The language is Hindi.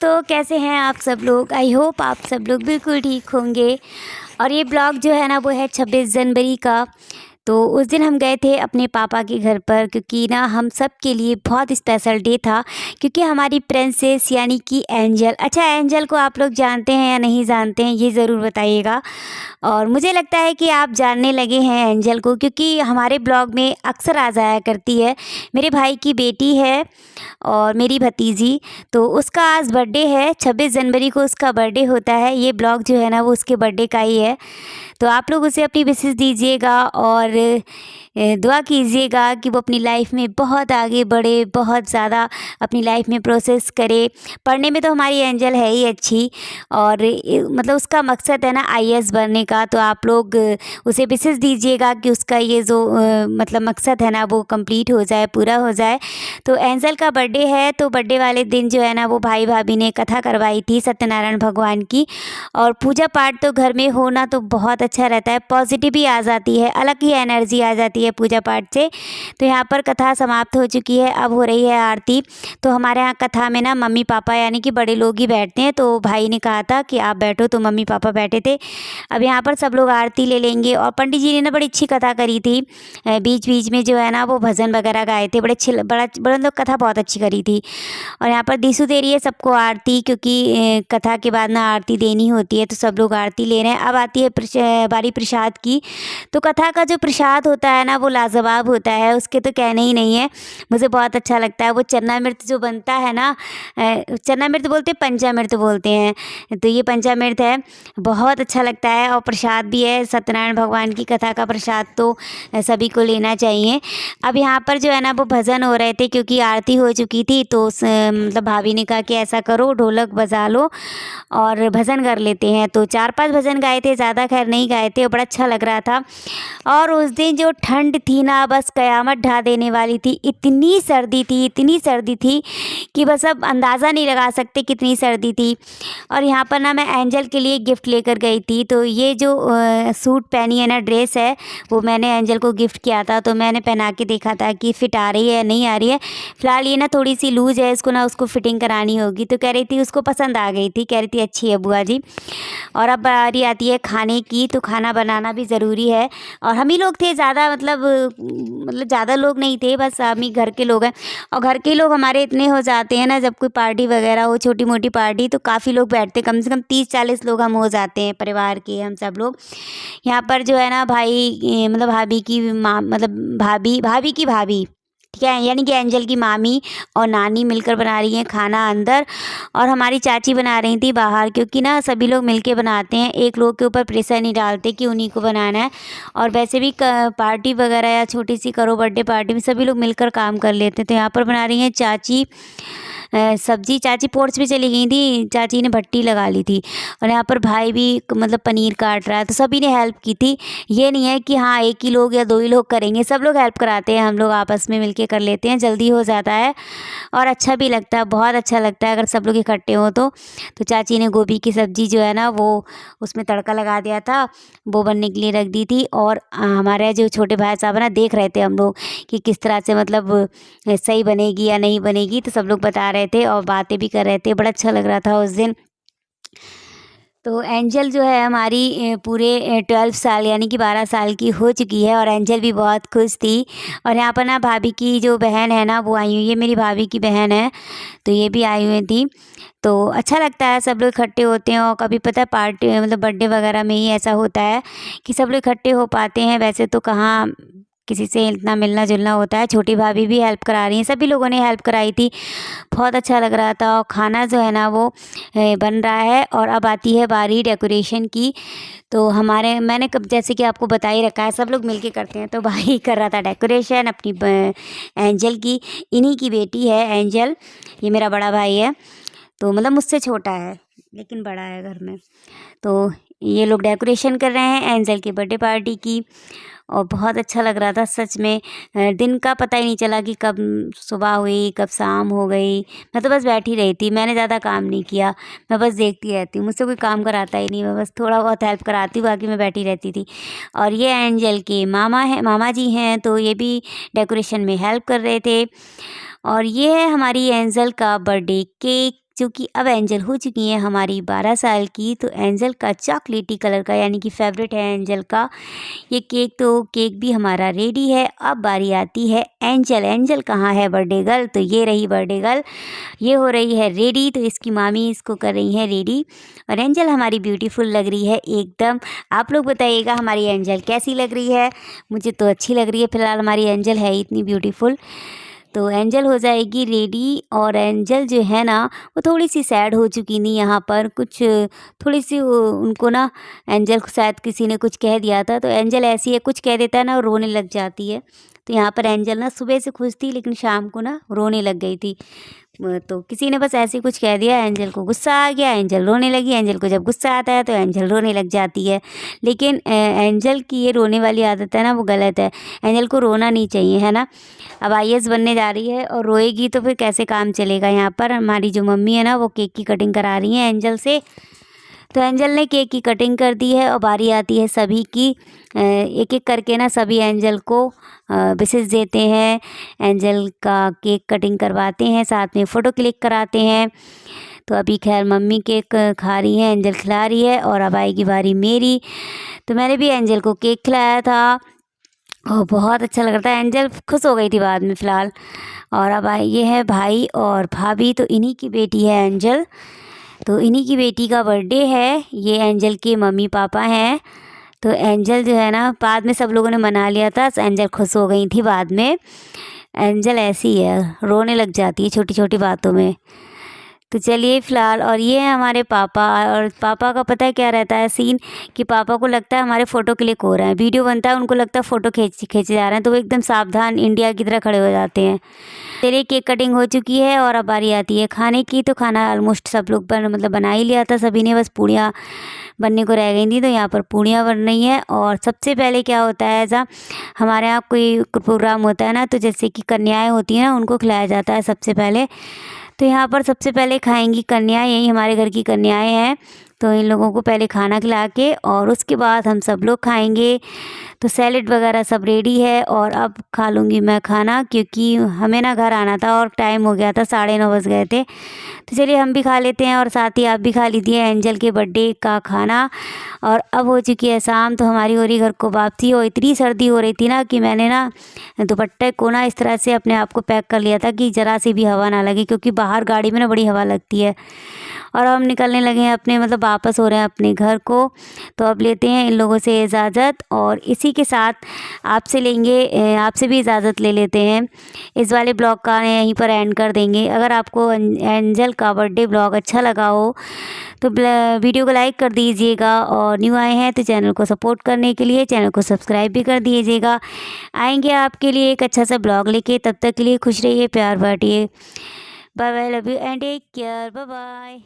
दोस्तों, कैसे हैं आप सब लोग। आई होप आप सब लोग बिल्कुल ठीक होंगे। और ये ब्लॉग जो है ना वो है 26 जनवरी का। तो उस दिन हम गए थे अपने पापा के घर पर, क्योंकि ना हम सब के लिए बहुत स्पेशल डे था। क्योंकि हमारी प्रिंसेस यानी कि एंजल, अच्छा एंजल को आप लोग जानते हैं या नहीं जानते हैं ये ज़रूर बताइएगा। और मुझे लगता है कि आप जानने लगे हैं एंजल को, क्योंकि हमारे ब्लॉग में अक्सर आ जाया करती है। मेरे भाई की बेटी है और मेरी भतीजी, तो उसका आज बर्थडे है। 26 जनवरी को उसका बर्थडे होता है। ये ब्लॉग जो है ना वो उसके बर्थडे का ही है। तो आप लोग उसे अपनी विशेस दीजिएगा और दुआ कीजिएगा कि वो अपनी लाइफ में बहुत आगे बढ़े, बहुत ज़्यादा अपनी लाइफ में प्रोसेस करे। पढ़ने में तो हमारी एंजल है ही अच्छी, और मतलब उसका मकसद है ना आईएएस बनने का। तो आप लोग उसे विशेस दीजिएगा कि उसका ये जो मतलब मकसद है ना वो कंप्लीट हो जाए, पूरा हो जाए। तो एंजल का बर्थडे है, तो बर्थडे वाले दिन जो है ना वो भाई भाभी ने कथा करवाई थी सत्यनारायण भगवान की। और पूजा पाठ तो घर में होना तो बहुत अच्छा रहता है, पॉजिटिव आ जाती है, अलग ही एनर्जी आ जाती है पूजा पाठ से। तो यहाँ पर कथा समाप्त हो चुकी है, अब हो रही है आरती। तो हमारे यहाँ कथा में ना मम्मी पापा यानी कि बड़े लोग ही बैठते हैं। तो भाई ने कहा था कि आप बैठो, तो मम्मी पापा बैठे थे। अब यहाँ पर सब लोग आरती ले लेंगे। और पंडित जी ने ना बड़ी अच्छी कथा करी थी। बीच बीच में जो है ना वो भजन वगैरह गाए थे, बड़े अच्छे, बड़ा लोग कथा बहुत अच्छी करी थी। और यहाँ पर दीसू दे रही है सबको आरती, क्योंकि कथा के बाद ना आरती देनी होती है। तो सब लोग आरती ले रहे हैं। अब आती है बारी प्रसाद की। तो कथा का जो प्रसाद होता है ना वो लाजवाब होता है, उसके तो कहने ही नहीं है। मुझे बहुत अच्छा लगता है वो चन्नामृत जो बनता है ना, चन्नामृत बोलते हैं, पंचामृत बोलते हैं। तो ये पंचामृत है, बहुत अच्छा लगता है। और प्रसाद भी है, सत्यनारायण भगवान की कथा का प्रसाद तो सभी को लेना चाहिए। अब यहाँ पर जो है ना वो भजन हो रहे थे, क्योंकि आरती हो चुकी थी। तो मतलब भाभी ने कहा कि ऐसा करो, ढोलक बजा लो और भजन कर लेते हैं। तो 4-5 भजन गाए थे, ज़्यादा खैर नहीं गाए थे, और बड़ा अच्छा लग रहा था। और उस दिन जो ठंड थी ना, बस कयामत ढा देने वाली थी। इतनी सर्दी थी, इतनी सर्दी थी कि बस अब अंदाज़ा नहीं लगा सकते कितनी सर्दी थी। और यहाँ पर ना मैं एंजल के लिए गिफ्ट लेकर गई थी। तो ये जो सूट पहनी है ना, ड्रेस है, वो मैंने एंजल को गिफ्ट किया था। तो मैंने पहना के देखा था कि फ़िट आ रही है या नहीं आ रही है। फ़िलहाल ये ना थोड़ी सी लूज़ है, इसको ना उसको फिटिंग करानी होगी। तो कह रही थी उसको पसंद आ गई थी, कह रही थी अच्छी है बुआ जी। और अब बारी आती है खाने की। तो खाना बनाना भी ज़रूरी है। और हम ही लोग थे ज़्यादा, मतलब ज़्यादा लोग नहीं थे, बस हम ही घर के लोग हैं। और घर के लोग हमारे इतने हो जाते हैं ना, जब कोई पार्टी वगैरह हो, छोटी मोटी पार्टी, तो काफ़ी लोग बैठते, कम से कम 30-40 लोग हम हो जाते हैं परिवार के, हम सब लोग। यहाँ पर जो है ना भाई मतलब भाभी की माँ, मतलब भाभी की भाभी, ठीक है, यानी कि एंजल की मामी और नानी मिलकर बना रही हैं खाना अंदर। और हमारी चाची बना रही थी बाहर, क्योंकि ना सभी लोग मिलके बनाते हैं, एक लोग के ऊपर प्रेशर नहीं डालते कि उन्हीं को बनाना है। और वैसे भी पार्टी वगैरह या छोटी सी करो बर्थडे पार्टी में सभी लोग मिलकर काम कर लेते हैं। तो यहाँ पर बना रही हैं चाची सब्जी। चाची पोर्च पे चली गई थी, चाची ने भट्टी लगा ली थी। और यहाँ पर भाई भी मतलब पनीर काट रहा है। तो सभी ने हेल्प की थी। ये नहीं है कि हाँ एक ही लोग या 2 ही लोग करेंगे, सब लोग हेल्प कराते हैं, हम लोग आपस में मिलके कर लेते हैं, जल्दी हो जाता है और अच्छा भी लगता है, बहुत अच्छा लगता है अगर सब लोग इकट्ठे हों तो। चाची ने गोभी की सब्ज़ी जो है ना वो उसमें तड़का लगा दिया था, वो बनने के लिए रख दी थी। और हमारे जो छोटे भाई साहब है ना, देख रहे थे हम लोग कि किस तरह से मतलब सही बनेगी या नहीं बनेगी। तो सब लोग बता रहे थे और बातें भी कर रहे थे, बड़ा अच्छा लग रहा था उस दिन। तो एंजल जो है हमारी पूरे 12 साल यानी कि 12 साल की हो चुकी है, और एंजल भी बहुत खुश थी। और यहाँ पर ना भाभी की जो बहन है ना वो आई हुई है, मेरी भाभी की बहन है, तो ये भी आई हुई थी। तो अच्छा लगता है सब लोग इकट्ठे होते हैं। और कभी पता है पार्टी मतलब बर्थडे वगैरह में ही ऐसा होता है कि सब लोग इकट्ठे हो पाते हैं, वैसे तो कहाँ किसी से इतना मिलना जुलना होता है। छोटी भाभी भी हेल्प करा रही हैं, सभी लोगों ने हेल्प कराई थी, बहुत अच्छा लग रहा था। और खाना जो है ना वो बन रहा है। और अब आती है बारी डेकोरेशन की। तो मैंने कब जैसे कि आपको बता ही रखा है, सब लोग मिलके करते हैं। तो भाई कर रहा था डेकोरेशन अपनी एंजल की, इन्हीं की बेटी है एंजल, ये मेरा बड़ा भाई है। तो मतलब मुझसे छोटा है लेकिन बड़ा है घर में। तो ये लोग डेकोरेशन कर रहे हैं एंजल की बर्थडे पार्टी की। और बहुत अच्छा लग रहा था सच में। दिन का पता ही नहीं चला कि कब सुबह हुई कब शाम हो गई। मैं तो बस बैठी रही थी, मैंने ज़्यादा काम नहीं किया, मैं बस देखती रहती हूँ, मुझसे कोई काम कराता ही नहीं, मैं बस थोड़ा बहुत हेल्प कराती हूँ, बाकी मैं बैठी रहती थी। और ये एंजल के मामा जी हैं, तो ये भी डेकोरेशन में हेल्प कर रहे थे। और ये है हमारी एंजल का बर्थडे केक, चूँकि अब एंजल हो चुकी हैं हमारी 12 साल की, तो एंजल का चॉकलेटी कलर का यानी कि फेवरेट है एंजल का ये केक। तो केक भी हमारा रेडी है। अब बारी आती है एंजल। एंजल कहाँ है बर्थडे गर्ल? तो ये रही बर्थडे गर्ल, ये हो रही है रेडी। तो इसकी मामी इसको कर रही है रेडी और एंजल हमारी ब्यूटीफुल लग रही है एकदम। आप लोग बताइएगा हमारी एंजल कैसी लग रही है? मुझे तो अच्छी लग रही है। फ़िलहाल हमारी एंजल है इतनी ब्यूटीफुल। तो एंजल हो जाएगी रेडी और एंजल जो है ना वो थोड़ी सी सैड हो चुकी थी यहाँ पर, कुछ थोड़ी सी उनको ना एंजल को शायद किसी ने कुछ कह दिया था। तो एंजल ऐसी है, कुछ कह देता है ना रोने लग जाती है। तो यहाँ पर एंजल ना सुबह से खुश थी लेकिन शाम को ना रोने लग गई थी। तो किसी ने बस ऐसे कुछ कह दिया, एंजल को गुस्सा आ गया, एंजल रोने लगी। एंजल को जब गुस्सा आता है तो एंजल रोने लग जाती है। लेकिन एंजल की ये रोने वाली आदत है ना वो गलत है। एंजल को रोना नहीं चाहिए, है ना। अब आईएएस बनने जा रही है और रोएगी तो फिर कैसे काम चलेगा। यहाँ पर हमारी जो मम्मी है ना वो केक की कटिंग करा रही हैं एंजल से। तो एंजल ने केक की कटिंग कर दी है और बारी आती है सभी की। एक एक करके ना सभी एंजल को विशेष देते हैं, एंजल का केक कटिंग करवाते हैं, साथ में फ़ोटो क्लिक कराते हैं। तो अभी खैर मम्मी केक खा रही हैं, एंजल खिला रही है और अब आएगी बारी मेरी। तो मैंने भी एंजल को केक खिलाया था और बहुत अच्छा लग रहा था। एंजल खुश हो गई थी बाद में फ़िलहाल। और अब ये है भाई और भाभी, तो इन्हीं की बेटी है एंजल। तो इन्हीं की बेटी का बर्थडे है। ये एंजल के मम्मी पापा हैं। तो एंजल जो है ना बाद में सब लोगों ने मना लिया था, एंजल खुश हो गई थी बाद में। एंजल ऐसी है, रोने लग जाती है छोटी छोटी बातों में। तो चलिए फ़िलहाल, और ये है हमारे पापा। और पापा का पता है क्या रहता है सीन, कि पापा को लगता है हमारे फ़ोटो क्लिक हो रहे हैं, वीडियो बनता है, उनको लगता है फ़ोटो खींचे जा रहे हैं, तो वो एकदम सावधान इंडिया की तरह खड़े हो जाते हैं। चलिए केक कटिंग हो चुकी है और अब बारी आती है खाने की। तो खाना ऑलमोस्ट सब लोग बना ही लिया था सभी ने, बस पूड़ियाँ बनने को रह गई थी। तो यहाँ पर पूड़ियाँ बन रही हैं। और सबसे पहले क्या होता है, ऐसा हमारे यहाँ कोई प्रोग्राम होता है ना, तो जैसे कि कन्याएँ होती हैं ना, उनको खिलाया जाता है सबसे पहले। तो यहाँ पर सबसे पहले खाएंगी कन्याएँ, यही हमारे घर की कन्याएँ हैं। तो इन लोगों को पहले खाना खिला के और उसके बाद हम सब लोग खाएंगे। तो सैलेड वगैरह सब रेडी है और अब खा लूँगी मैं खाना, क्योंकि हमें ना घर आना था और टाइम हो गया था, 9:30 बज गए थे। तो चलिए हम भी खा लेते हैं और साथ ही आप भी खा लीजिए एंजल के बर्थडे का खाना। और अब हो चुकी है शाम, तो हमारी हो रही घर को वापसी। और इतनी सर्दी हो रही थी ना कि मैंने ना दुपट्टे को ना इस तरह से अपने आप को पैक कर लिया था कि ज़रा सी भी हवा ना लगे, क्योंकि बाहर गाड़ी में ना बड़ी हवा लगती है। और हम निकलने लगे हैं अपने, मतलब वापस हो रहे हैं अपने घर को। तो अब लेते हैं इन लोगों से इजाज़त और इसी के साथ आपसे आपसे भी इजाज़त ले लेते हैं। इस वाले ब्लॉग का यहीं पर एंड कर देंगे। अगर आपको एंजल का बर्थडे ब्लॉग अच्छा लगा हो तो वीडियो को लाइक कर दीजिएगा, और न्यू आए हैं तो चैनल को सपोर्ट करने के लिए चैनल को सब्सक्राइब भी कर दीजिएगा। आएंगे आपके लिए एक अच्छा सा ब्लॉग लेके, तब तक के लिए खुश रहिए, प्यार बांटिए। Bye bye, love you and take care, bye bye.